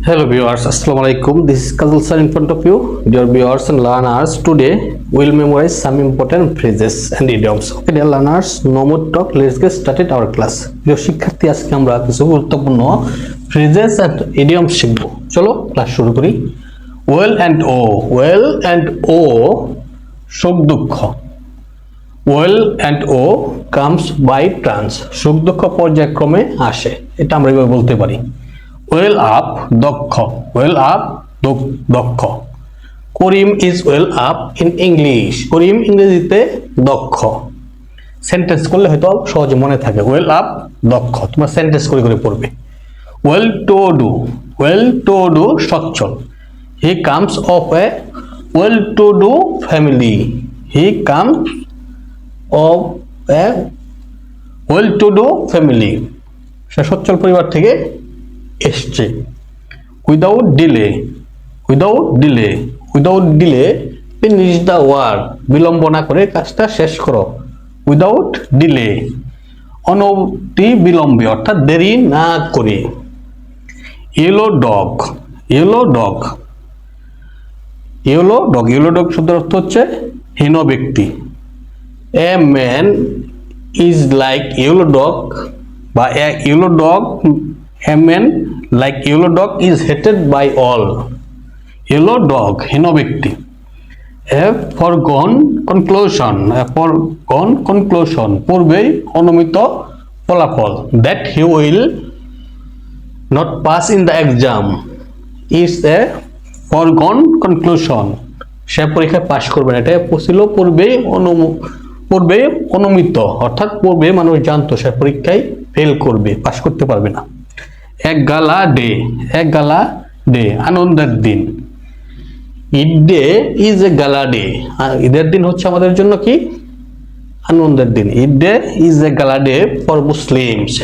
Hello viewers, Assalamu alaikum. This is Kazal sir in front of you. Dear viewers and learners, today we'll memorize some important phrases and idioms. Okay, dear learners, no more talk. Let's get started our class. Dear শিক্ষার্থী, আজকে আমরা কিছু গুরুত্বপূর্ণ phrases and idioms শিখব। চলো class শুরু করি। Well and O সুখ দুঃখ। Well and O comes by chance. সুখ দুঃখ পর্যায়ক্রমে আসে। এটা আমরা এভাবে বলতে পারি। Well up দক্ষ, well up দক্ষ। করিম is well up in English. করিম ইংরেজিতে দক্ষ। সেন্টেন্স করলে হয়তো সহজে মনে থাকে। well up দক্ষ, তোমরা সেন্টেন্স করে করে পড়বে। well to do সচ্ছল। He comes of a well to do family. He comes of a well to do family. সে সচ্ছল পরিবার থেকে এসছে। Without delay finish the work, বিলম্ব না করে কাজটা শেষ করো। উইদাউট ডিলে অনতি বিলম্বে অর্থাৎ দেরি না করে। ইয়েলো ডগ শব্দের অর্থ হচ্ছে হীন ব্যক্তি। A man is like yellow dog বা yellow dog A man like yellow dog is hated by all. Yellow dog, হীন ব্যক্তি। A foregone conclusion, পূর্বেই অনুমিত ফলাফল। That he will not pass in the exam is a foregone conclusion. সে পরীক্ষায় পাশ করবে না, এটা ছিল পূর্বেই অনুমিত, অর্থাৎ পূর্বে মানুষ জানতো সে পরীক্ষায় ফেল করবে, পাশ করতে পারবে না। এক গালা ডে আনন্দের দিন। ঈদ ডে ইজ এ গালা ডে, ঈদের দিন হচ্ছে আমাদের জন্য কি আনন্দের দিন। ঈদ ডে ইজ এ গালা ডে ফর মুসলিমস।